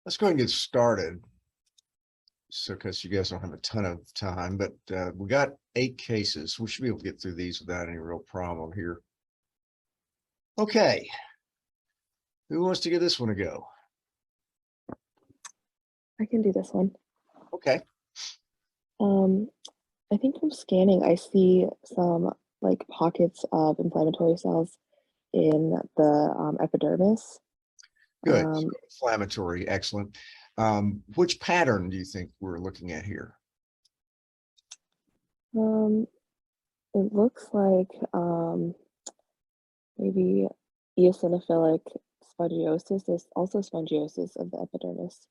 Let's go ahead and get started. So, because you guys don't have a ton of time, but we got 8 cases. We should be able to get through these without any real problem here. Okay. Who wants to give this one a go? I can do this one. Okay. I think from scanning, I see some like pockets of inflammatory cells in the epidermis. Good. So inflammatory. Excellent. Which pattern do you think we're looking at here? It looks like maybe eosinophilic spongiosis. There's also spongiosis of the epidermis.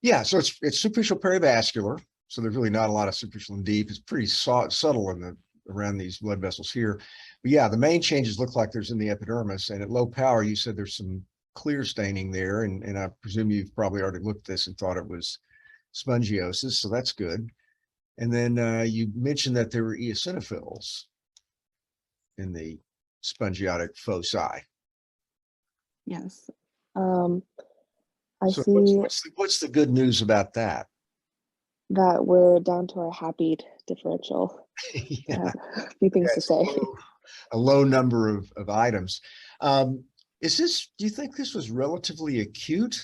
Yeah, so it's superficial perivascular. So there's really not a lot of superficial and deep. It's pretty subtle in the around these blood vessels here. But yeah, the main changes look like there's in the epidermis, and at low power, you said there's some clear staining there, and I presume you've probably already looked at this and thought it was spongiosis, so that's good. And then you mentioned that there were eosinophils in the spongiotic foci. Yes. I So see what's the good news about that? that we're down to our happy differential. Yeah, A few things to say. a low number of items. Is this, do you think this was relatively acute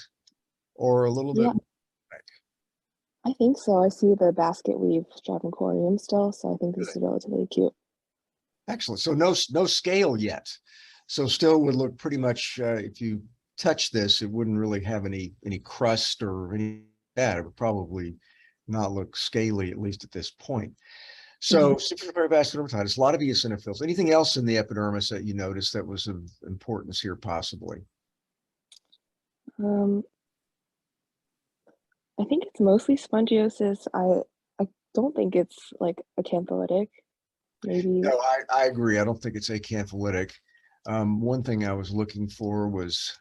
or a little bit? I think so. I see the basket weave stratum corneum still, so I think this is relatively acute. Excellent. So no scale yet. So still would look pretty much, if you touch this, it wouldn't really have any crust or any that. It would probably not look scaly, at least at this point. So superficial perivascular dermatitis, a lot of eosinophils. Anything else in the epidermis that you noticed that was of importance here, possibly? I think it's mostly spongiosis. I don't think it's like acantholytic. Maybe. No, I agree. I don't think it's acantholytic. One thing I was looking for was,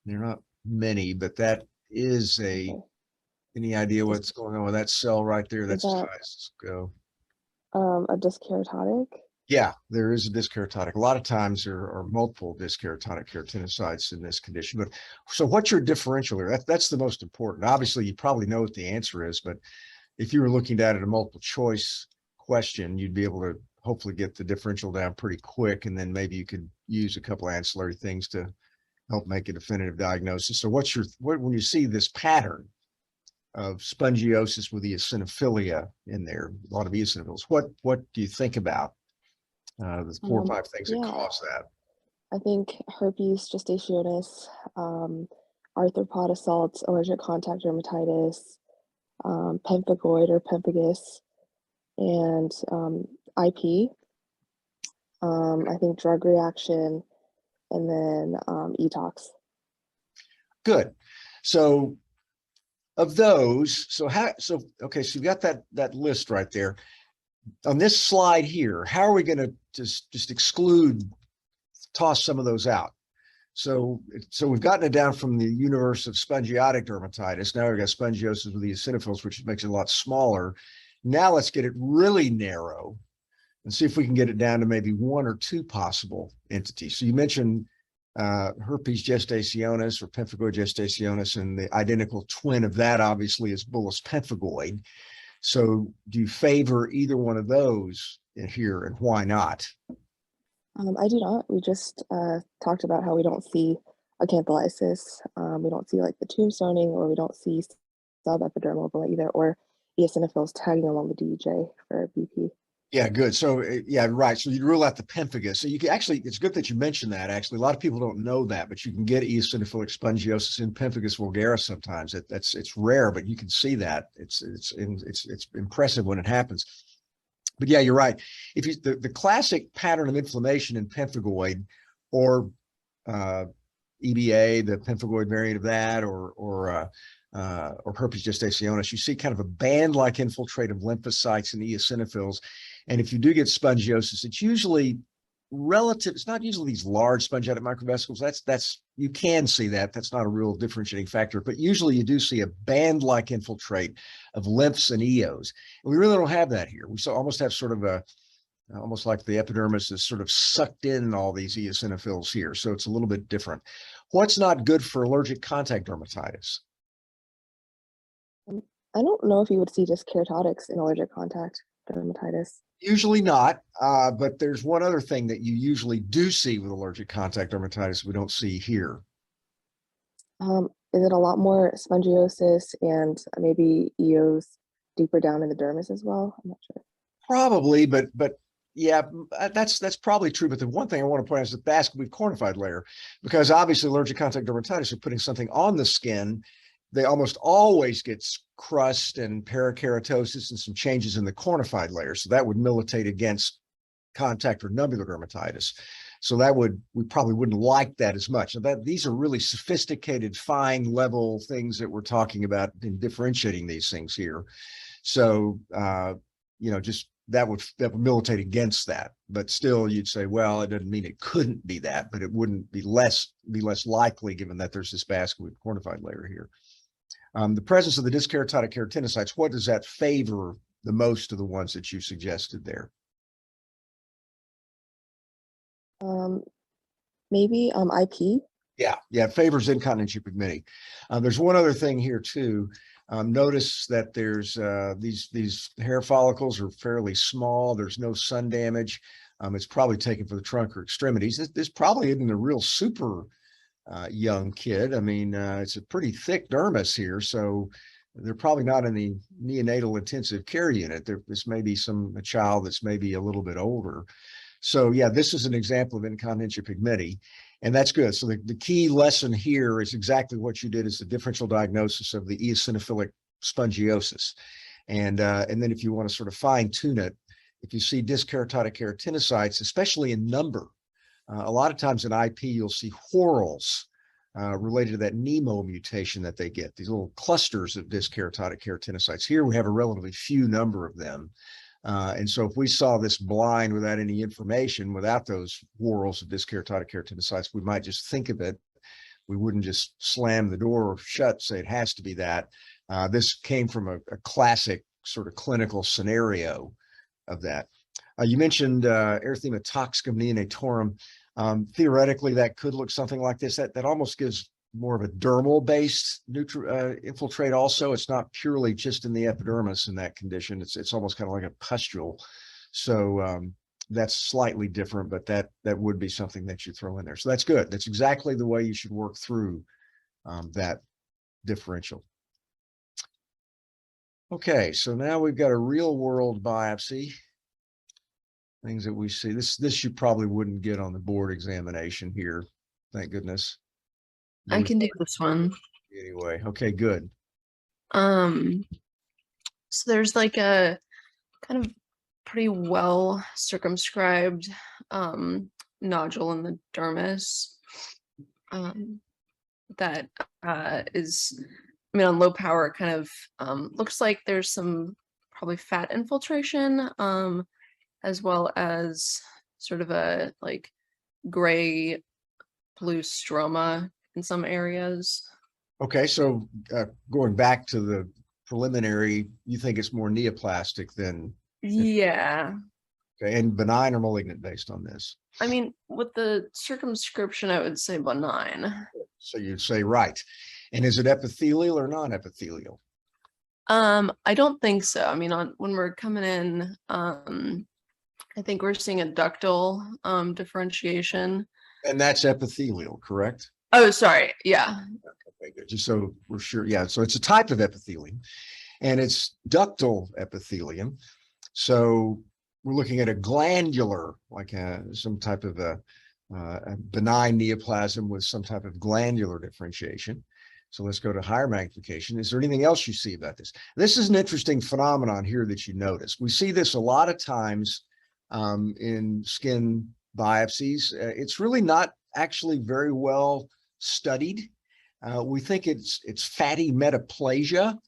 there are not many, but that is any idea what's going on with that cell right there? That's go. A disc keratotic? Yeah, there is a disc keratotic. A lot of times there are multiple disc keratotic keratinocytes in this condition. But so what's your differential here? That's the most important. Obviously, you probably know what the answer is, but if you were looking at it a multiple choice question, you'd be able to hopefully get the differential down pretty quick, and then maybe you could use a couple ancillary things to help make a definitive diagnosis. So what's when you see this pattern of spongiosis with eosinophilia in there, a lot of eosinophils, what do you think about the 4 or 5 things that cause that? I think herpes gestationis, arthropod assaults, allergic contact dermatitis, pemphigoid or pemphigus, and IP. I think drug reaction, and then etox. Good. So of those, okay, so you've got that list right there. On this slide here, how are we going to just exclude, toss some of those out? So we've gotten it down from the universe of spongiotic dermatitis. Now we've got spongiosis with the eosinophils, which makes it a lot smaller. Now let's get it really narrow and see if we can get it down to maybe 1 or 2 possible entities. So you mentioned herpes gestationis or pemphigoid gestationis, and the identical twin of that obviously is bullous pemphigoid. So do you favor either one of those in here, and why not? I do not. We just talked about how we don't see acantholysis. We don't see like the tombstoning, or we don't see subepidermal villi either, or eosinophils tagging along the DEJ for BP. Yeah, good. So yeah, right. So you rule out the pemphigus. So you can actually, it's good that you mentioned that. Actually, a lot of people don't know that, but you can get eosinophilic spongiosis in pemphigus vulgaris sometimes. It's rare, but you can see that. It's impressive when it happens. But yeah, you're right. If you the classic pattern of inflammation in pemphigoid, or EBA, the pemphigoid variant of that, or herpes gestationis, you see kind of a band-like infiltrate of lymphocytes and eosinophils. And if you do get spongiosis, it's usually relative. It's not usually these large spongiotic microvesicles. That's you can see that. That's not a real differentiating factor. But usually you do see a band-like infiltrate of lymphs and eos. And we really don't have that here. We almost have sort of almost like the epidermis is sort of sucked in all these eosinophils here. So it's a little bit different. What's not good for allergic contact dermatitis? I don't know if you would see just keratotics in allergic contact dermatitis. Usually not, but there's one other thing that you usually do see with allergic contact dermatitis we don't see here. Is it a lot more spongiosis and maybe EOs deeper down in the dermis as well? I'm not sure. Probably, but yeah, that's probably true. But the one thing I want to point out is the vascular cornified layer, because obviously allergic contact dermatitis are putting something on the skin. They almost always get crust and parakeratosis and some changes in the cornified layer. So that would militate against contact or nubular dermatitis. So we probably wouldn't like that as much. So these are really sophisticated, fine level things that we're talking about in differentiating these things here. So, just that would militate against that. But still, you'd say, well, it doesn't mean it couldn't be that, but it wouldn't be less likely given that there's this vascular cornified layer here. The presence of the diskeratotic keratinocytes, what does that favor the most of the ones that you suggested there? Um, maybe IP. Yeah, it favors incontinentia pigmenti. There's one other thing here too. Notice that there's these hair follicles are fairly small. There's no sun damage. It's probably taken for the trunk or extremities. This probably isn't a real super young kid. I mean, it's a pretty thick dermis here, so they're probably not in the neonatal intensive care unit. This may be a child that's maybe a little bit older. So yeah, this is an example of incontinentia pigmenti, and that's good. So the key lesson here is exactly what you did, is the differential diagnosis of the eosinophilic spongiosis. And then if you want to sort of fine tune it, if you see diskeratotic keratinocytes, especially in number, a lot of times in IP, you'll see whorls related to that Nemo mutation that they get, these little clusters of diskeratotic keratinocytes. Here we have a relatively few number of them. And so if we saw this blind without any information, without those whorls of diskeratotic keratinocytes, we might just think of it. We wouldn't just slam the door shut, say it has to be that. This came from a classic sort of clinical scenario of that. You mentioned erythema toxicum neonatorum. Theoretically, that could look something like this. That almost gives more of a dermal-based infiltrate also. It's not purely just in the epidermis in that condition. It's almost kind of like a pustule. So that's slightly different, but that would be something that you throw in there. So that's good. That's exactly the way you should work through that differential. Okay, so now we've got a real-world biopsy. Things that we see. This you probably wouldn't get on the board examination here. Thank goodness. I can do this one. Anyway, okay, good. So there's like a kind of pretty well circumscribed nodule in the dermis that is, I mean, on low power, it kind of looks like there's some probably fat infiltration, as well as sort of a like gray blue stroma in some areas. Okay, so going back to the preliminary, you think it's more neoplastic than, Yeah. okay, and benign or malignant based on this? I mean, with the circumscription, I would say benign. So you'd say right. And is it epithelial or non-epithelial? I don't think so. I mean, when we're coming in, I think we're seeing a ductal differentiation. And that's epithelial, correct? Oh, sorry. Yeah. Okay, good. Just so we're sure. Yeah, so it's a type of epithelium, and it's ductal epithelium. So we're looking at a glandular, like some type of a benign neoplasm with some type of glandular differentiation. So let's go to higher magnification. Is there anything else you see about this? This is an interesting phenomenon here that you notice. We see this a lot of times in skin biopsies. It's really not actually very well studied. We think it's fatty metaplasia,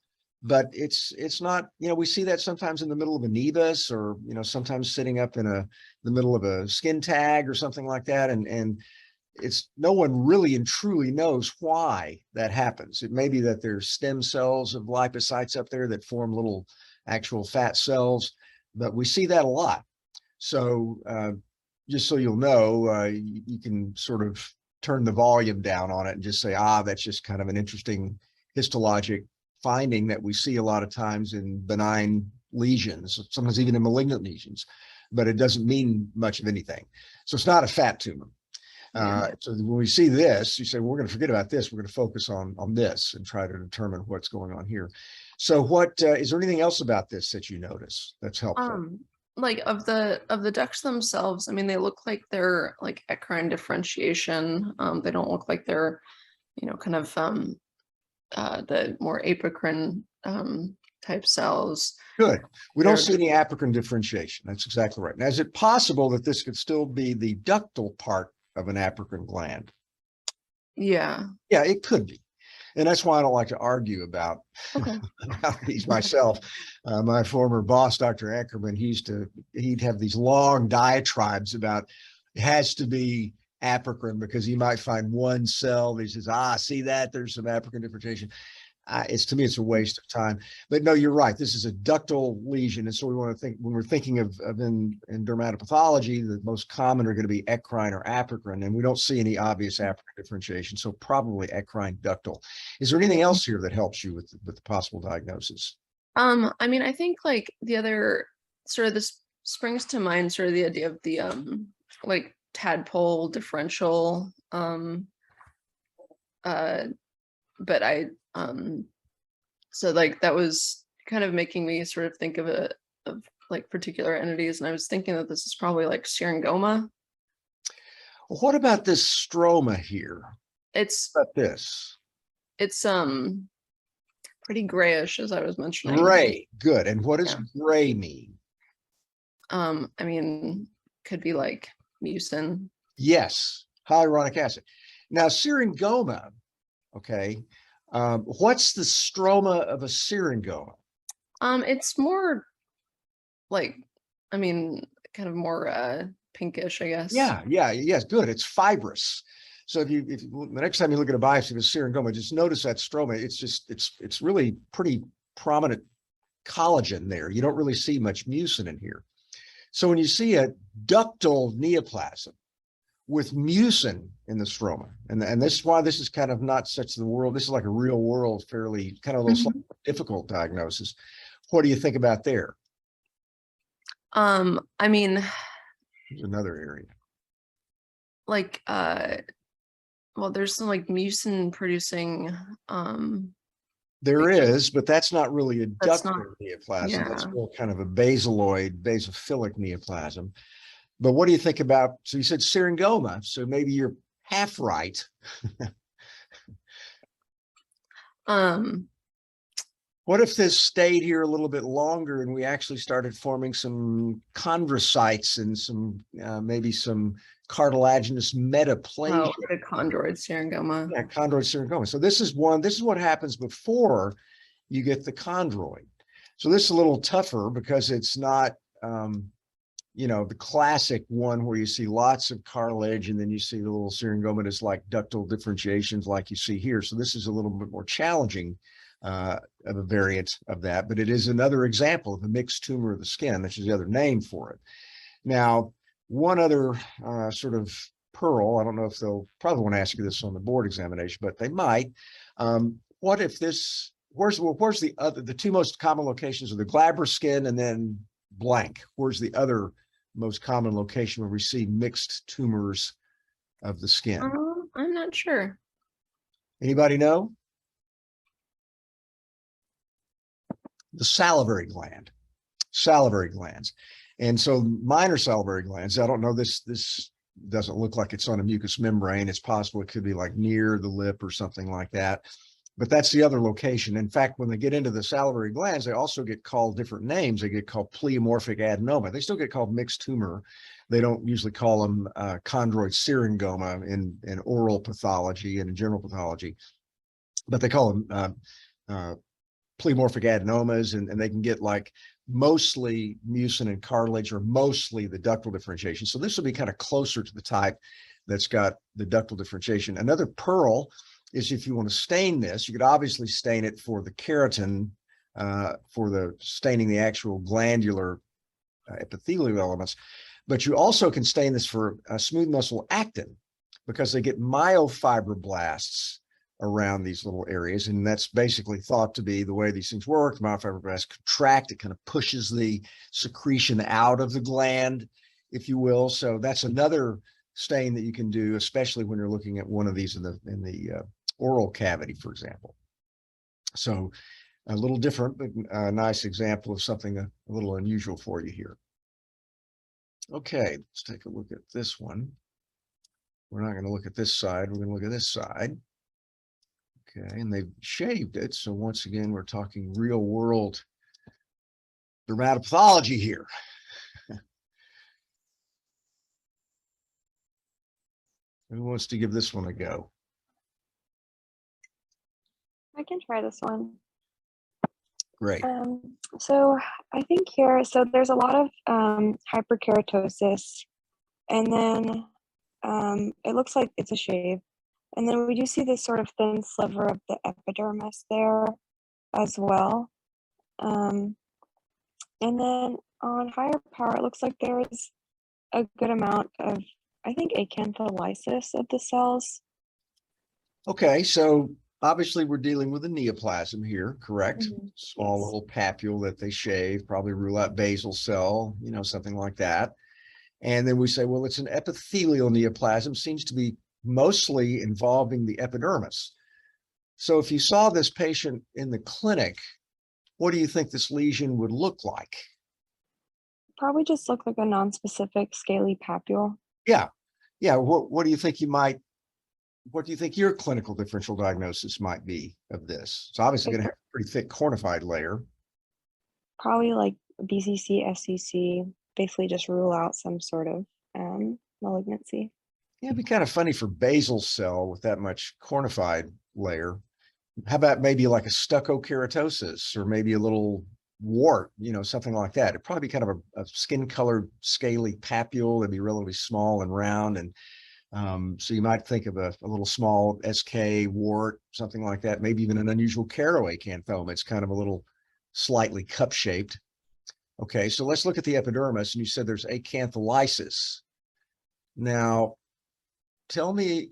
but it's not, we see that sometimes in the middle of a nevus, or, sometimes sitting up in the middle of a skin tag or something like that. And it's, no one really and truly knows why that happens. It may be that there's stem cells of lipocytes up there that form little actual fat cells, but we see that a lot. So just so you'll know, you can sort of turn the volume down on it and just say, that's just kind of an interesting histologic finding that we see a lot of times in benign lesions, sometimes even in malignant lesions, but it doesn't mean much of anything. So it's not a fat tumor. So when we see this, you say, well, we're going to forget about this. We're going to focus on this and try to determine what's going on here. So what is there anything else about this that you notice that's helpful? Like of the ducts themselves, I mean, they look like they're like eccrine differentiation. They don't look like they're, kind of the more apocrine type cells. Good. We don't They're see any apocrine differentiation. That's exactly right. Now, is it possible that this could still be the ductal part of an apocrine gland? Yeah. Yeah, it could be. And that's why I don't like to argue about, Okay. about these myself. My former boss, Dr. Ackerman, he'd have these long diatribes about it has to be apocrine because he might find one cell. He says, see that? There's some apocrine differentiation. To me, it's a waste of time. But no, you're right. This is a ductal lesion. And so we want to think, when we're thinking of in dermatopathology, the most common are going to be eccrine or apocrine, and we don't see any obvious apocrine differentiation. So probably eccrine ductal. Is there anything else here that helps you with the possible diagnosis? I mean, I think like the other sort of this springs to mind sort of the idea of the like tadpole differential but I so like that was kind of making me sort of think of like particular entities, and I was thinking that this is probably like syringoma. What about this stroma here? It's What about this? It's pretty grayish, as I was mentioning. Gray. Good. And what does Yeah. gray mean? I mean, could be like mucin. Yes, hyaluronic acid. Now, syringoma, okay. What's the stroma of a syringoma? It's more like, I mean, kind of more pinkish, I guess. Yeah, yes, good. It's fibrous. So if the next time you look at a biopsy of a syringoma, just notice that stroma. It's really pretty prominent collagen there. You don't really see much mucin in here. So when you see a ductal neoplasm with mucin in the stroma, and this is why this is kind of not such the world. This is like a real world, fairly kind of a little slightly difficult diagnosis. What do you think about there? I mean, There's another area. like well, there's some like mucin producing There is, but that's not really a that's not, ductal neoplasm. yeah. That's more kind of a basaloid, basophilic neoplasm. But what do you think about, so you said syringoma, so maybe you're half right. What if this stayed here a little bit longer and we actually started forming some chondrocytes and some maybe some cartilaginous metaplasia? Oh, the chondroid syringoma. Yeah, chondroid syringoma. So this is what happens before you get the chondroid. So this is a little tougher because it's not, the classic one where you see lots of cartilage and then you see the little syringomatous like ductal differentiations like you see here. So this is a little bit more challenging of a variant of that, but it is another example of a mixed tumor of the skin. That's the other name for it. Now, one other sort of pearl, I don't know if they'll probably want to ask you this on the board examination, but they might. What if this, where's the two most common locations are the glabrous skin and then blank. Where's the other most common location where we see mixed tumors of the skin? I'm not sure. Anybody know? The salivary glands. And so minor salivary glands, I don't know, this doesn't look like it's on a mucous membrane. It's possible it could be like near the lip or something like that. But that's the other location. In fact, when they get into the salivary glands, they also get called different names. They get called pleomorphic adenoma. They still get called mixed tumor. They don't usually call them chondroid syringoma in oral pathology and in general pathology, but they call them pleomorphic adenomas, and they can get like mostly mucin and cartilage or mostly the ductal differentiation. So this will be kind of closer to the type that's got the ductal differentiation. Another pearl is if you want to stain this, you could obviously stain it for the keratin, for the staining the actual glandular epithelial elements, but you also can stain this for smooth muscle actin because they get myofibroblasts around these little areas. And that's basically thought to be the way these things work. The myofibroblasts contract, it kind of pushes the secretion out of the gland, if you will. So that's another stain that you can do, especially when you're looking at one of these in the oral cavity, for example. So a little different, but a nice example of something a little unusual for you here. Okay, let's take a look at this one. We're not going to look at this side. We're going to look at this side. Okay, and they've shaved it. So once again, we're talking real world dermatopathology here. Who wants to give this one a go? I can try this one. Great. So I think here, so there's a lot of hyperkeratosis, and then it looks like it's a shave. And then we do see this sort of thin sliver of the epidermis there as well. And then on higher power, it looks like there's a good amount of, I think, acantholysis of the cells. Okay, so obviously we're dealing with a neoplasm here, correct? Small Yes. little papule that they shave, probably rule out basal cell, you know, something like that. And then we say, well, it's an epithelial neoplasm, seems to be mostly involving the epidermis. So if you saw this patient in the clinic, what do you think this lesion would look like? Probably just look like a non-specific scaly papule. Yeah. Yeah. What do you think what do you think your clinical differential diagnosis might be of this? It's obviously going to have a pretty thick cornified layer. Probably like BCC, SCC, basically just rule out some sort of malignancy. Yeah, it'd be kind of funny for basal cell with that much cornified layer. How about maybe like a stuccokeratosis or maybe a little wart, you know, something like that. It'd probably be kind of a skin colored scaly papule. It'd be relatively small and round. And so you might think of a little small SK wart, something like that, maybe even an unusual caroacanthoma. It's kind of a little slightly cup shaped. Okay, so let's look at the epidermis. And you said there's acantholysis. Now, tell me,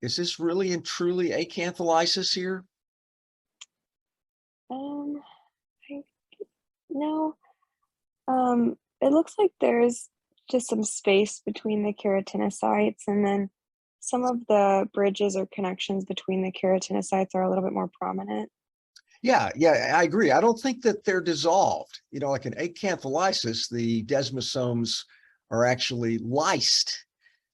is this really and truly acantholysis here? No. It looks like there's just some space between the keratinocytes, and then some of the bridges or connections between the keratinocytes are a little bit more prominent. Yeah, I agree. I don't think that they're dissolved. You know, like in acantholysis, the desmosomes are actually lysed,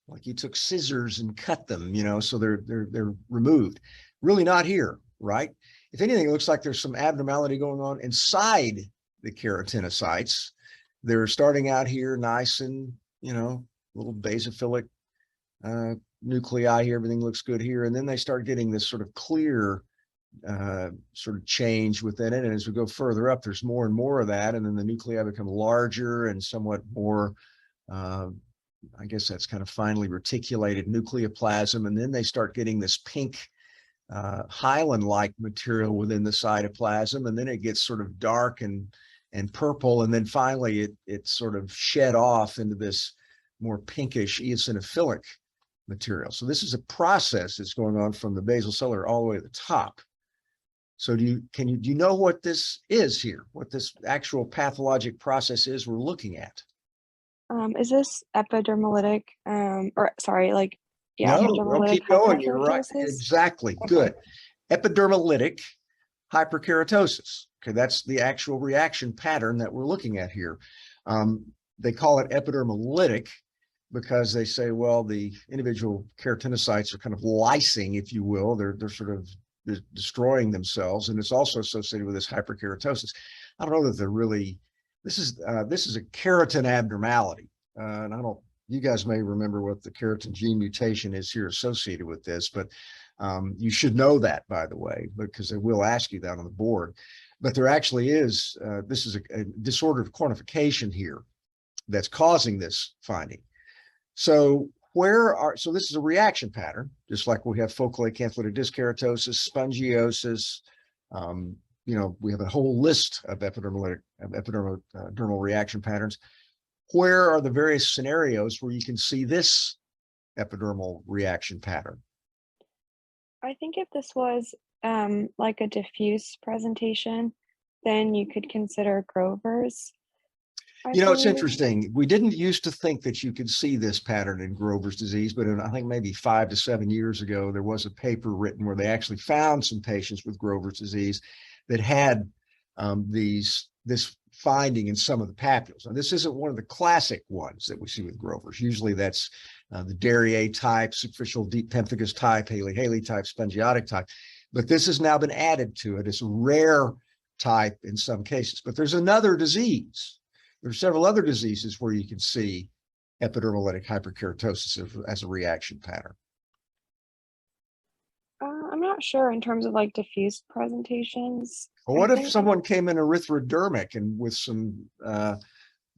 like you took scissors and cut them, you know, so they're removed. Really not here, right? If anything, it looks like there's some abnormality going on inside the keratinocytes. They're starting out here nice and, you know, little basophilic nuclei here. Everything looks good here. And then they start getting this sort of clear sort of change within it. And as we go further up, there's more and more of that. And then the nuclei become larger and somewhat more, I guess that's kind of finely reticulated nucleoplasm. And then they start getting this pink hyaline-like material within the cytoplasm. And then it gets sort of dark and purple. And then finally it sort of shed off into this more pinkish eosinophilic material. So this is a process that's going on from the basal cellular all the way to the top. So do you know what this is here? What this actual pathologic process is we're looking at? Is this epidermolytic, or sorry, like, yeah, No, epidermolytic keep going. You're right. hyperkeratosis? Exactly. Okay. Good. Epidermolytic hyperkeratosis. Okay, that's the actual reaction pattern that we're looking at here. They call it epidermolytic because they say, well, the individual keratinocytes are kind of lysing, if you will. They're sort of destroying themselves, and it's also associated with this hyperkeratosis. I don't know that they're really. This is a keratin abnormality, and you guys may remember what the keratin gene mutation is here associated with this, but you should know that, by the way, because they will ask you that on the board. But there actually is, this is a disorder of cornification here that's causing this finding. So so this is a reaction pattern, just like we have focal acantholytic dyskeratosis, spongiosis. You know, we have a whole list of epidermal reaction patterns. Where are the various scenarios where you can see this epidermal reaction pattern? I think if this was like a diffuse presentation, then you could consider Grover's, I You know, it's believe. interesting. We didn't used to think that you could see this pattern in Grover's disease, but I think maybe 5 to 7 years ago, there was a paper written where they actually found some patients with Grover's disease that had this finding in some of the papules. And this isn't one of the classic ones that we see with Grover's. Usually that's the Derrier type, superficial deep pemphigus type, Haley type, spongiotic type. But this has now been added to it. It's a rare type in some cases. But there's another disease. There's several other diseases where you can see epidermolytic hyperkeratosis as a reaction pattern. I'm not sure in terms of like diffuse presentations. Well, I what if think someone came in erythrodermic and with some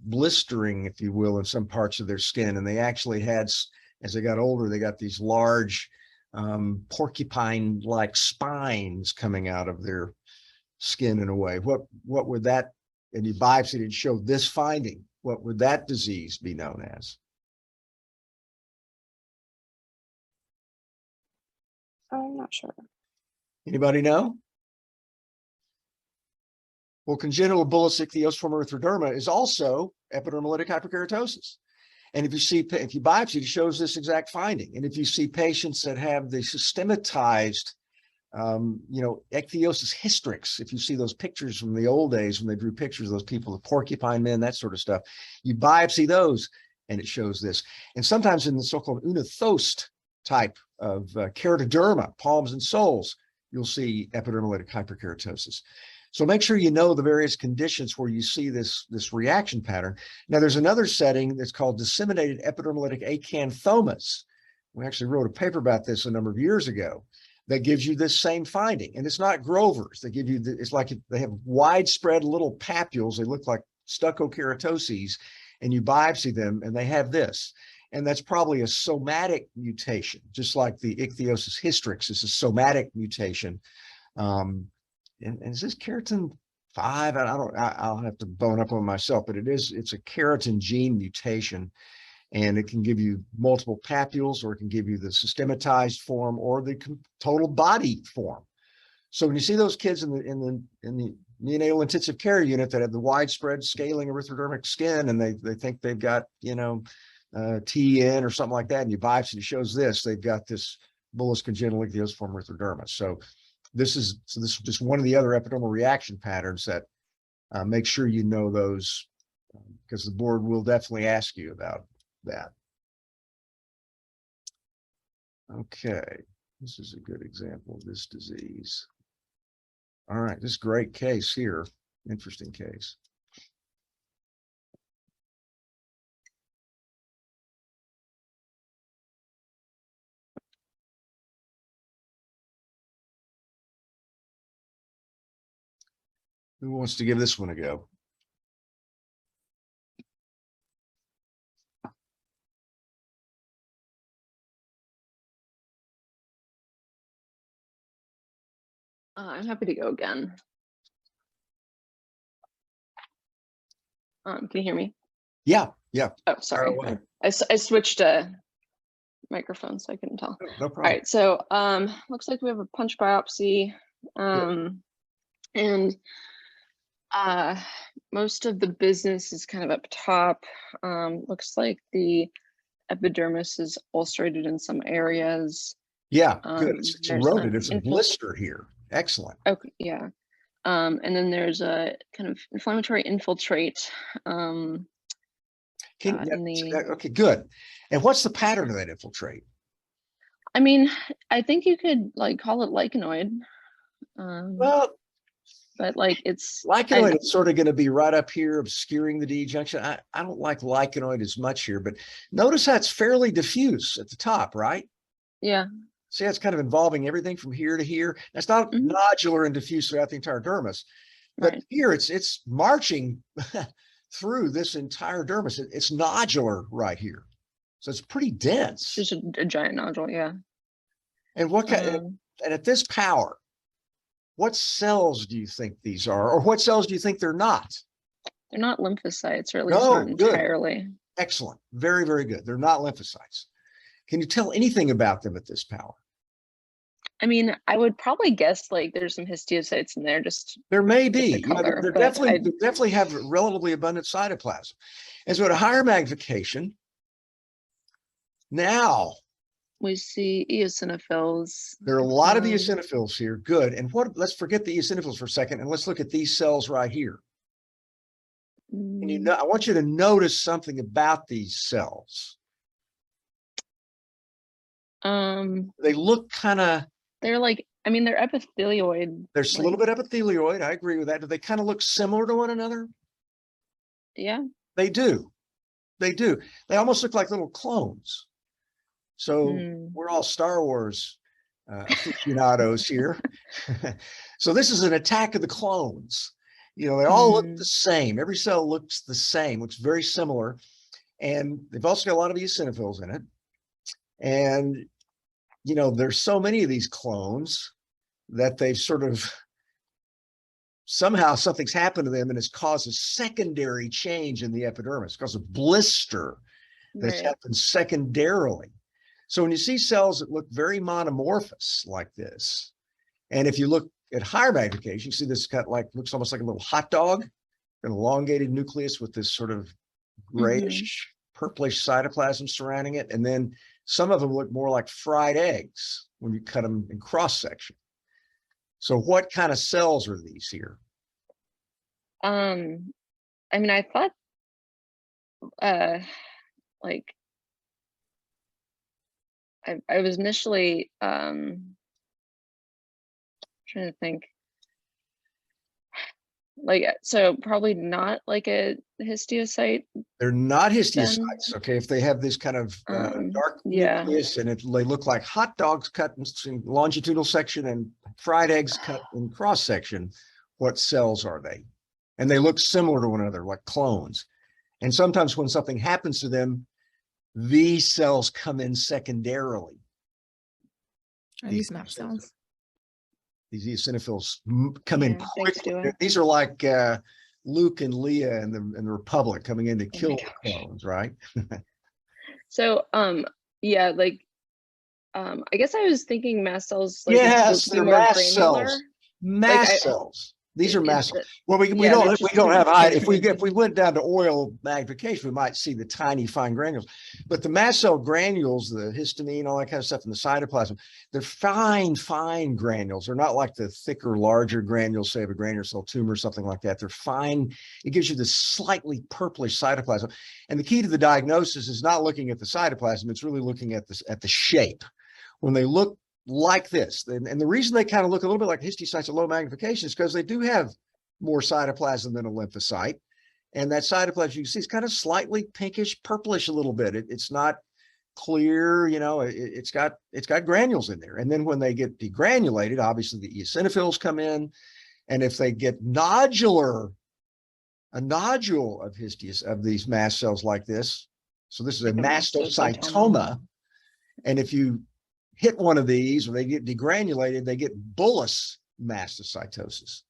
blistering, if you will, in some parts of their skin, and they actually had, as they got older, they got these large porcupine-like spines coming out of their skin in a way. What would that, and you biopsied and showed this finding, what would that disease be known as? I'm not sure. Anybody know? Well, congenital bullous ichthyosiform erythroderma is also epidermolytic hyperkeratosis. And if you biopsy, it shows this exact finding. And if you see patients that have the systematized, ichthyosis hystrix, if you see those pictures from the old days when they drew pictures of those people, the porcupine men, that sort of stuff, you biopsy those and it shows this. And sometimes in the so-called unithost type of keratoderma, palms and soles, you'll see epidermolytic hyperkeratosis. So make sure you know the various conditions where you see this reaction pattern. Now, there's another setting that's called disseminated epidermolytic acanthomas. We actually wrote a paper about this a number of years ago that gives you this same finding. And it's not Grover's. They give you, it's like they have widespread little papules. They look like stucco keratoses, and you biopsy them and they have this. And that's probably a somatic mutation, just like the ichthyosis hystrix is a somatic mutation. And is this keratin 5? I'll have to bone up on myself, but it's a keratin gene mutation, and it can give you multiple papules, or it can give you the systematized form or the total body form. So when you see those kids in the neonatal intensive care unit that have the widespread scaling erythrodermic skin, and they think they've got, TN or something like that, and you biopsy, it shows this, they've got this bullous congenital ichthyosiform erythroderma. So this is just one of the other epidermal reaction patterns that make sure you know those, because the board will definitely ask you about that. Okay, this is a good example of this disease. All right, this great case here, interesting case. Who wants to give this one a go? I'm happy to go again. Can you hear me? Yeah. Oh, sorry. I switched microphone, so I couldn't tell. No problem. All right, so looks like we have a punch biopsy, and most of the business is kind of up top. Looks like the epidermis is ulcerated in some areas. Yeah, good. It's eroded. It's a infil- blister here. Excellent. Okay, yeah. And then there's a kind of inflammatory infiltrate. Okay, good. And what's the pattern of that infiltrate? I mean, I think you could like call it lichenoid. Well, but like it's lichenoid is sort of going to be right up here obscuring the D junction. I don't like lichenoid as much here, but notice how it's fairly diffuse at the top, right? Yeah. See, it's kind of involving everything from here to here. That's not nodular and diffuse throughout the entire dermis, but here it's marching through this entire dermis. It's nodular right here. So it's pretty dense. Just a giant nodule, yeah. And what kind and at this power, what cells do you think these are, or what cells do you think they're not? They're not lymphocytes, or at least not entirely. Excellent. Very, very good. They're not lymphocytes. Can you tell anything about them at this power? I mean, I would probably guess like there's some histiocytes in there, just There may with be, the color, they're but definitely, they definitely have relatively abundant cytoplasm. And so at a higher magnification, now we see eosinophils. there are a lot of Um, eosinophils here. Good. And let's forget the eosinophils for a second and let's look at these cells right here. And mm, I want you to notice something about these cells. They look kind of, they're like, I mean, they're epithelioid. there's a little bit epithelioid. I agree with that. Do they kind of look similar to one another? Yeah. They do. They do. They almost look like little clones. So we're all Star Wars aficionados here. So this is an attack of the clones. You know, they all look the same. Every cell looks the same, looks very similar. And they've also got a lot of eosinophils in it. And, you know, there's so many of these clones that they've sort of, somehow something's happened to them and it's caused a secondary change in the epidermis, caused a blister that's happened secondarily. So when you see cells that look very monomorphous like this, and if you look at higher magnification, you see this cut like, looks almost like a little hot dog, an elongated nucleus with this sort of grayish, purplish cytoplasm surrounding it. And then some of them look more like fried eggs when you cut them in cross section. So what kind of cells are these here? I mean, I thought, like, I was initially trying to think, like, so probably not like a histiocyte. They're not histiocytes. Okay, if they have this kind of dark nucleus and they look like hot dogs cut in longitudinal section and fried eggs cut in cross section, what cells are they? And they look similar to one another, like clones. And sometimes when something happens to them, these cells come in secondarily. Are these mast cells? These eosinophils come in Thanks, quickly. These are like Luke and Leia in the Republic coming in to kill the clones, right? So, yeah, like, I guess I was thinking mast cells, like, yes, would they're be more mast granular. cells. Mast cells. These are mast cells. Well, we don't have high. If we went down to oil magnification, we might see the tiny fine granules. But the mast cell granules, the histamine, all that kind of stuff in the cytoplasm, they're fine granules. They're not like the thicker, larger granules, say of a granular cell tumor or something like that. They're fine. It gives you this slightly purplish cytoplasm. And the key to the diagnosis is not looking at the cytoplasm. It's really looking at the shape. When they look like this, and the reason they kind of look a little bit like histiocytes at low magnification is because they do have more cytoplasm than a lymphocyte, and that cytoplasm you can see is kind of slightly pinkish purplish a little bit. It's not clear, you know, it's got granules in there. And then when they get degranulated, obviously the eosinophils come in, and if they get a nodule of these mast cells like this, so this is a mastocytoma, and if you hit one of these or they get degranulated, they get bullous mastocytosis.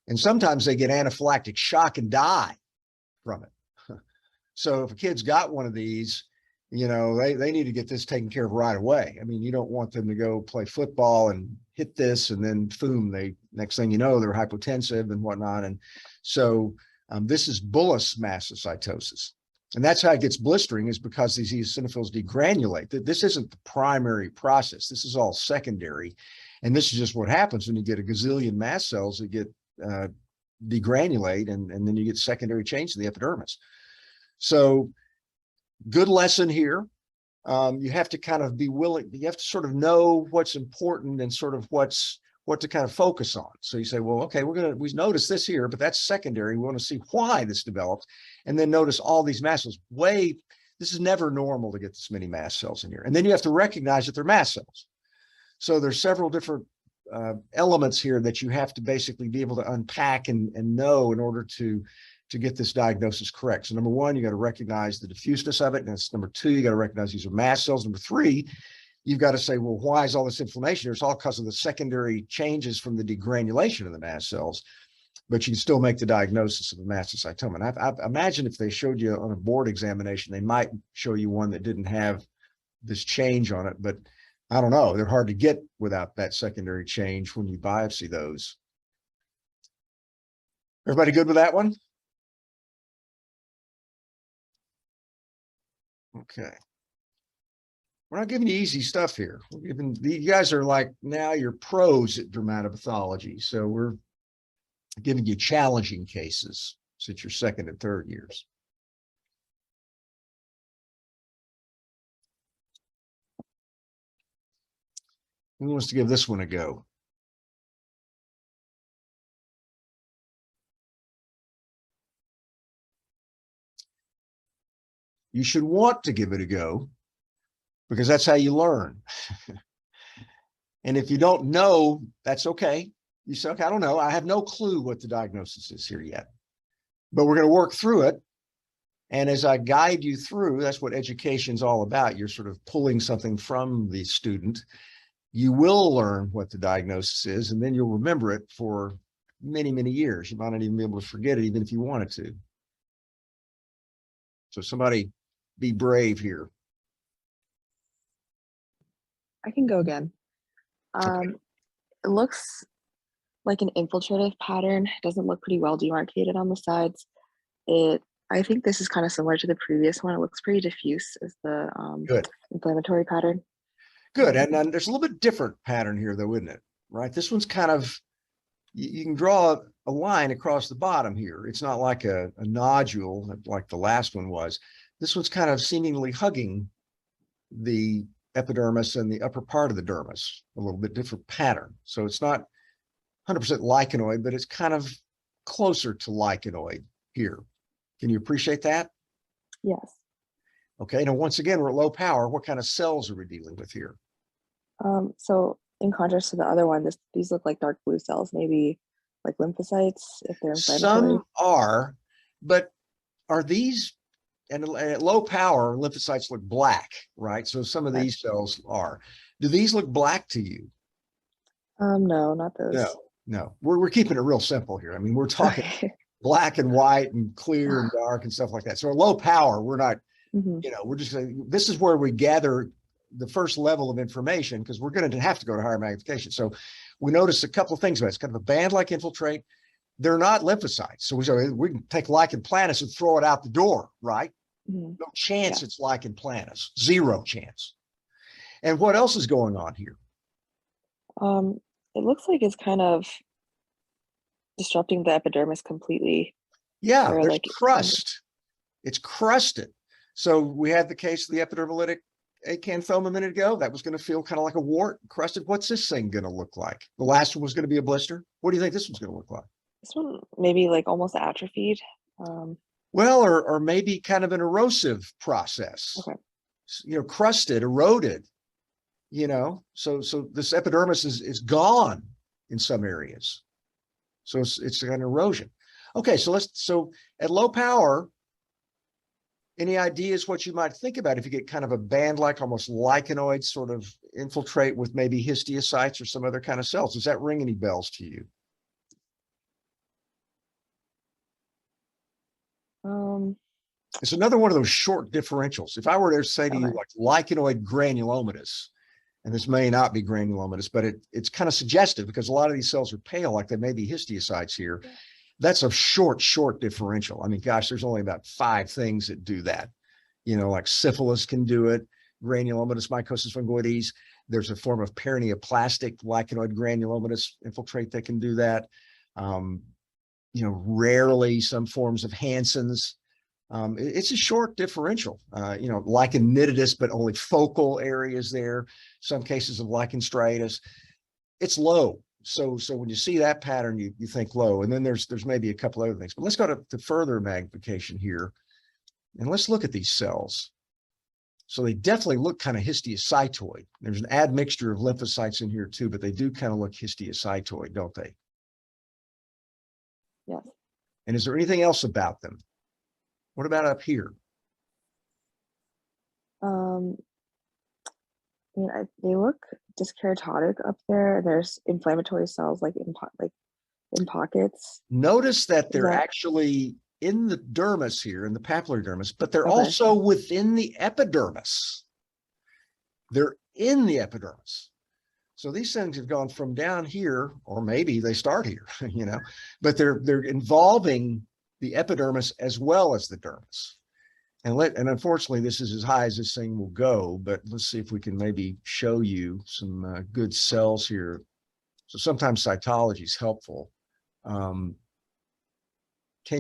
And sometimes they get anaphylactic shock and die from it. So if a kid's got one of these, you know, they need to get this taken care of right away. I mean, you don't want them to go play football and hit this and then boom, next thing you know, they're hypotensive and whatnot. And so this is bullous mastocytosis. And that's how it gets blistering, is because these eosinophils degranulate. This isn't the primary process. This is all secondary. And this is just what happens when you get a gazillion mast cells that get degranulate, and then you get secondary change in the epidermis. So good lesson here. You have to kind of be willing, you have to sort of know what's important and sort of what to kind of focus on. So you say, well, okay, we notice this here, but that's secondary. We want to see why this developed. And then notice all these mast cells. This is never normal to get this many mast cells in here. And then you have to recognize that they're mast cells. So there's several different elements here that you have to basically be able to unpack and know in order to get this diagnosis correct. So number one, you got to recognize the diffuseness of it. And number two, you got to recognize these are mast cells. Number three, you've got to say, well, why is all this inflammation? It's all because of the secondary changes from the degranulation of the mast cells, but you can still make the diagnosis of a mastocytoma. And I imagine if they showed you on a board examination, they might show you one that didn't have this change on it, but I don't know. They're hard to get without that secondary change when you biopsy those. Everybody good with that one? Okay. We're not giving you easy stuff here. We're giving, you guys are like, now you're pros at dermatopathology. So we're giving you challenging cases since your second and third years. Who wants to give this one a go? You should want to give it a go because that's how you learn. And if you don't know, that's okay. You say, okay, I don't know. I have no clue what the diagnosis is here yet, but we're going to work through it. And as I guide you through, that's what education's all about. You're sort of pulling something from the student. You will learn what the diagnosis is, and then you'll remember it for many, many years. You might not even be able to forget it, even if you wanted to. So somebody be brave here. I can go again. It looks like an infiltrative pattern. It doesn't look pretty well demarcated on the sides. I think this is kind of similar to the previous one. It looks pretty diffuse as the Good. inflammatory pattern. Good. And then there's a little bit different pattern here, though, isn't it? Right. This one's kind of, you can draw a line across the bottom here. It's not like a nodule like the last one was. This one's kind of seemingly hugging the epidermis and the upper part of the dermis, a little bit different pattern. So it's not 100% lichenoid, but it's kind of closer to lichenoid here. Can you appreciate that? Yes. Okay. Now, once again, we're at low power. What kind of cells are we dealing with here? So in contrast to the other one, these look like dark blue cells, maybe like lymphocytes if they're inflammatory. Some are, but are these, and at low power, lymphocytes look black, right? So some of these cells are. Do these look black to you? No, not those. No, no. We're keeping it real simple here. I mean, we're talking black and white and clear and dark and stuff like that. So at low power, we're not, you know, we're just, this is where we gather the first level of information because we're going to have to go to higher magnification. So we noticed a couple of things about it. It's kind of a band-like infiltrate. They're not lymphocytes. So we can take lichen planus and throw it out the door, right? No chance it's lichen planus, zero chance. And what else is going on here? It looks like it's kind of disrupting the epidermis completely. Yeah, there's like crust. It's crusted. So we had the case of the epidermolytic acanthoma a minute ago. That was going to feel kind of like a wart, crusted. What's this thing going to look like? The last one was going to be a blister. What do you think this one's going to look like? This one maybe like almost atrophied. Well, or maybe kind of an erosive process. Okay. You know, crusted, eroded. You know, so this epidermis is gone in some areas. So it's an erosion. Okay, so at low power, any ideas what you might think about if you get kind of a band-like, almost lichenoid sort of infiltrate with maybe histiocytes or some other kind of cells? Does that ring any bells to you? It's another one of those short differentials. If I were to say to you like lichenoid granulomatous, and this may not be granulomatous, but it's kind of suggestive because a lot of these cells are pale, like they may be histiocytes here. Yeah. That's a short differential. I mean, gosh, there's only about 5 things that do that. You know, like syphilis can do it, granulomatous mycosis fungoides. There's a form of paraneoplastic lichenoid granulomatous infiltrate that can do that. You know, rarely some forms of Hansen's. It's a short differential, you know, lichen nitidus, but only focal areas there. Some cases of lichen striatus, it's low. So when you see that pattern, you think low. And then there's maybe a couple other things. But let's go to further magnification here, and let's look at these cells. So they definitely look kind of histiocytoid. There's an admixture of lymphocytes in here too, but they do kind of look histiocytoid, don't they? Yes. And is there anything else about them? What about up here? I mean, they look dyskeratotic up there. There's inflammatory cells like in pockets. Notice that they're actually in the dermis here, in the papillary dermis, but they're also within the epidermis. They're in the epidermis. So these things have gone from down here, or maybe they start here, you know, but they're involving the epidermis as well as the dermis. And unfortunately, this is as high as this thing will go, but let's see if we can maybe show you some good cells here. So sometimes cytology is helpful. Can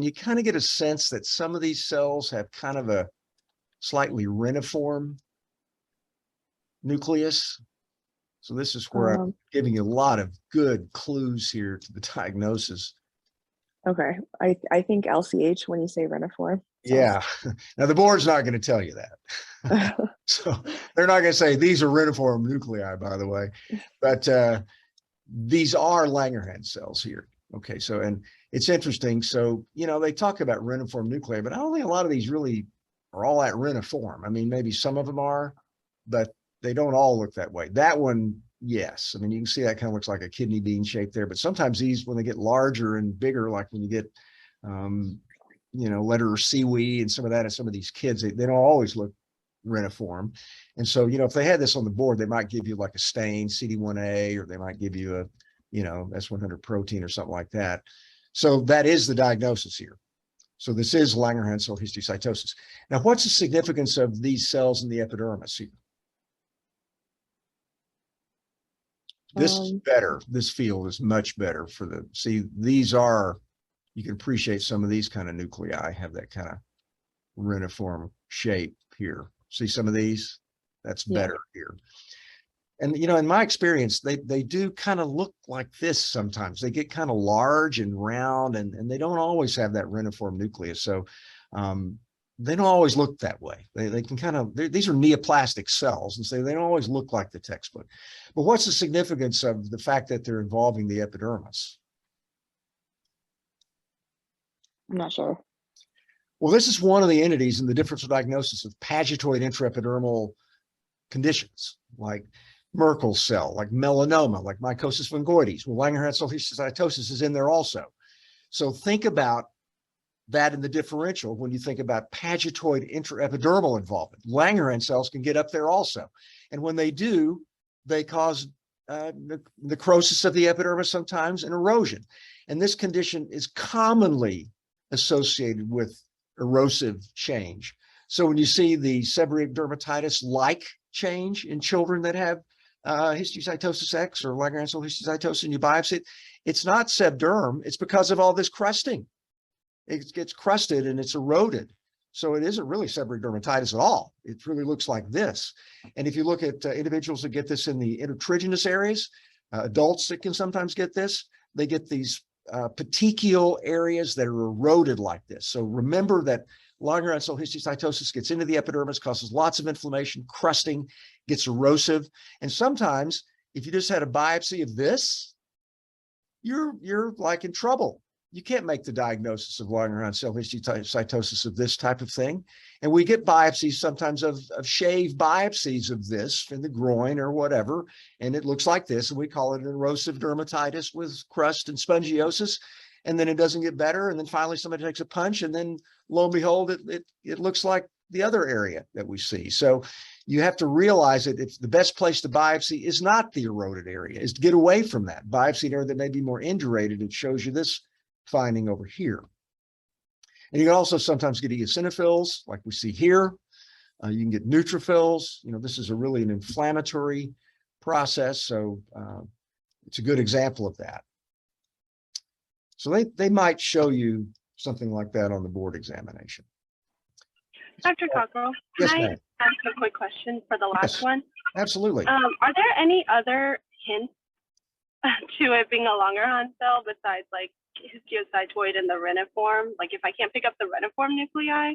you kind of get a sense that some of these cells have kind of a slightly reniform nucleus? So this is where I'm giving you a lot of good clues here to the diagnosis. Okay, I think LCH when you say reniform. Yeah. Now the board's not going to tell you that. So they're not going to say these are reniform nuclei, by the way, but these are Langerhans cells here. Okay. So, and it's interesting. So, you know, they talk about reniform nuclei, but I don't think a lot of these really are all that reniform. I mean, maybe some of them are, but they don't all look that way. That one, yes. I mean, you can see that kind of looks like a kidney bean shape there, but sometimes these, when they get larger and bigger, like when you get, you know, letter seaweed and some of that, and some of these kids, they don't always look reniform. And so, you know, if they had this on the board, they might give you like a stain, CD1A, or they might give you a, you know, S100 protein or something like that. So that is the diagnosis here. So this is Langerhans cell histiocytosis. Now, what's the significance of these cells in the epidermis here? This is better. This field is much better for the, see, these are, you can appreciate some of these kind of nuclei have that kind of reniform shape here. See some of these? That's better here. And, you know, in my experience, they do kind of look like this sometimes. They get kind of large and round, and they don't always have that reniform nucleus. So they don't always look that way. They can kind of, these are neoplastic cells, and so they don't always look like the textbook. But what's the significance of the fact that they're involving the epidermis? I'm not sure. Well, this is one of the entities in the differential diagnosis of pagetoid intraepidermal conditions, like Merkel's cell, like melanoma, like mycosis fungoides. Well, Langerhans cell histiocytosis is in there also. So think about that in the differential when you think about pagetoid intraepidermal involvement. Langerhans cells can get up there also. And when they do, they cause necrosis of the epidermis sometimes and erosion. And this condition is commonly associated with erosive change. So when you see the seborrheic dermatitis-like change in children that have histiocytosis X or Langerhans cell histiocytosis and you biopsy it, it's not sebderm, it's because of all this crusting. It gets crusted and it's eroded. So it isn't really seborrheic dermatitis at all. It really looks like this. And if you look at individuals that get this in the intertriginous areas, adults that can sometimes get this, they get these petechial areas that are eroded like this. So remember that Langerhans cell histiocytosis gets into the epidermis, causes lots of inflammation, crusting, gets erosive. And sometimes if you just had a biopsy of this, you're like in trouble. You can't make the diagnosis of Langerhans cell histiocytosis of this type of thing. And we get biopsies sometimes of shave biopsies of this in the groin or whatever. And it looks like this. And we call it an erosive dermatitis with crust and spongiosis. And then it doesn't get better. And then finally somebody takes a punch and then lo and behold, it looks like the other area that we see. So you have to realize that it's the best place to biopsy is not the eroded area, is to get away from that. Biopsy an area that may be more indurated. It shows you this finding over here. And you can also sometimes get eosinophils like we see here. You can get neutrophils. You know, this is an inflammatory process. So it's a good example of that. So they might show you something like that on the board examination. Dr. Cockerell, Yes, can I ma'am. ask a quick question for the last Yes. one? Absolutely. Are there any other hints to it being a Langerhans cell besides like histiocytoid and the reniform? Like if I can't pick up the reniform nuclei?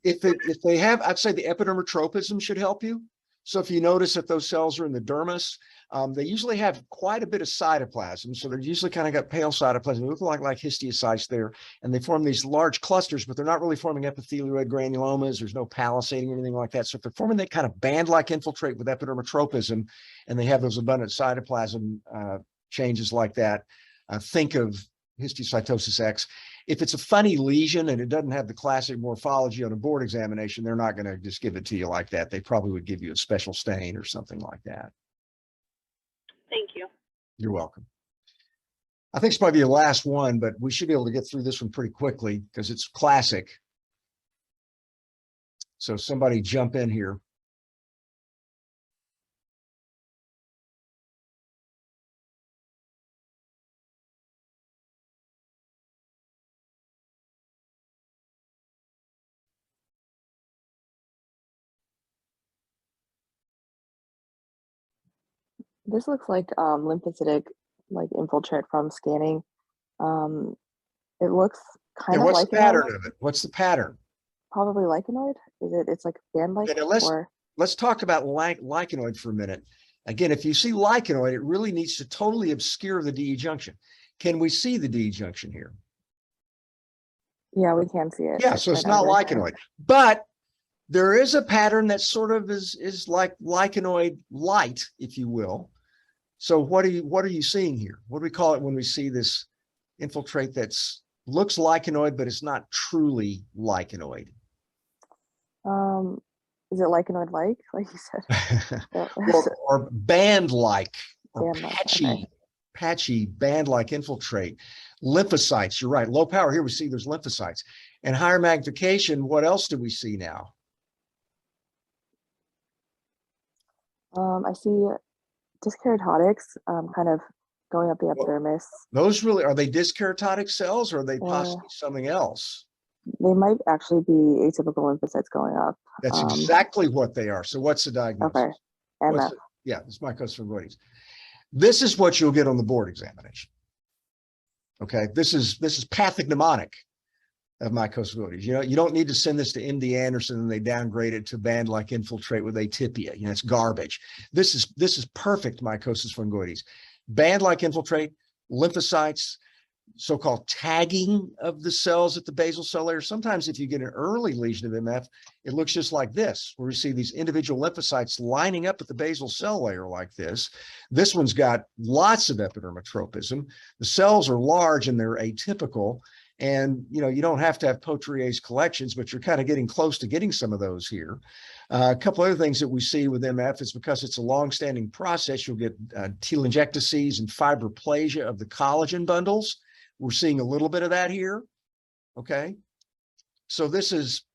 If they have, I'd say the epidermotropism should help you. So if you notice that those cells are in the dermis, they usually have quite a bit of cytoplasm. So they're usually kind of got pale cytoplasm. They look like histiocytes there, and they form these large clusters, but they're not really forming epithelioid granulomas. There's no palisading or anything like that. So if they're forming that kind of band-like infiltrate with epidermotropism, and they have those abundant cytoplasm changes like that, think of histiocytosis X. If it's a funny lesion and it doesn't have the classic morphology on a board examination, they're not going to just give it to you like that. They probably would give you a special stain or something like that. Thank you. You're welcome. I think it's probably the last one, but we should be able to get through this one pretty quickly because it's classic. So somebody jump in here. This looks like lymphocytic, like infiltrate from scanning. It looks kind Yeah, of what's like the pattern of it? What's the pattern? probably lichenoid. Is it? It's like band-like, Okay, now or let's talk about lichenoid for a minute. Again, if you see lichenoid, it really needs to totally obscure the DE junction. Can we see the DE junction here? yeah, we can see it. Yeah, so it's right not under. lichenoid, but there is a pattern that sort of is like lichenoid light, if you will. So what are you seeing here? What do we call it when we see this infiltrate that's looks lichenoid, but it's not truly lichenoid? Is it lichenoid-like, like you said? or band-like or Band-like, patchy, okay. patchy band-like infiltrate. Lymphocytes, you're right. Low power, here we see there's lymphocytes. And higher magnification, what else do we see now? I see dyskeratotics kind of going up the epidermis. Those really, are they dyskeratotic cells or are they Or possibly something else? they might actually be atypical lymphocytes going up. That's exactly what they are. So what's the diagnosis? Okay, MF. Yeah, it's mycosis fungoides. This is what you'll get on the board examination. Okay, this is pathognomonic of mycosis fungoides. You know, you don't need to send this to MD Anderson and they downgrade it to band-like infiltrate with atypia. You know, it's garbage. This is perfect mycosis fungoides. Band-like infiltrate, lymphocytes, so-called tagging of the cells at the basal cell layer. Sometimes if you get an early lesion of MF, it looks just like this, where you see these individual lymphocytes lining up at the basal cell layer like this. This one's got lots of epidermotropism. The cells are large and they're atypical. And, you know, you don't have to have Potrier's collections, but you're kind of getting close to getting some of those here. A couple other things that we see with MF is because it's a long-standing process, you'll get telangiectasies and fibroplasia of the collagen bundles. We're seeing a little bit of that here. Okay. So this is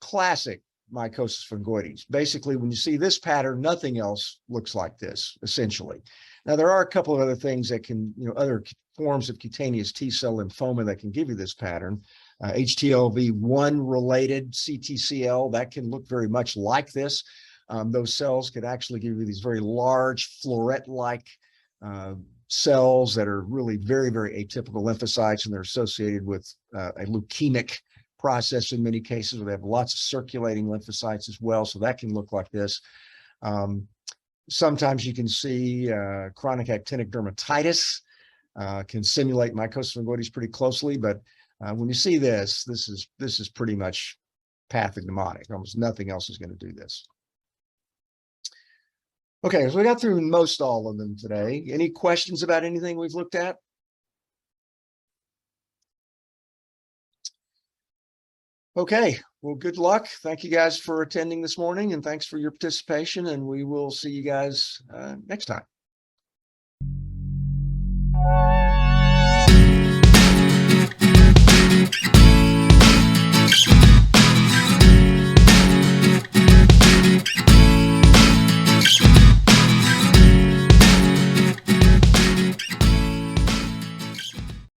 classic mycosis fungoides. Basically, when you see this pattern, nothing else looks like this, essentially. Now, there are a couple of other things that can, you know, other forms of cutaneous T-cell lymphoma that can give you this pattern. HTLV1 related CTCL, that can look very much like this. Those cells could actually give you these very large floret-like cells that are really very, very atypical lymphocytes, and they're associated with a leukemic process in many cases where they have lots of circulating lymphocytes as well. So that can look like this. Sometimes you can see chronic actinic dermatitis can simulate mycosis fungoides pretty closely, but when you see this is pretty much pathognomonic. Almost nothing else is going to do this. Okay, so we got through most all of them today. Any questions about anything we've looked at? Okay, well, good luck. Thank you guys for attending this morning, and thanks for your participation, and we will see you guys next time.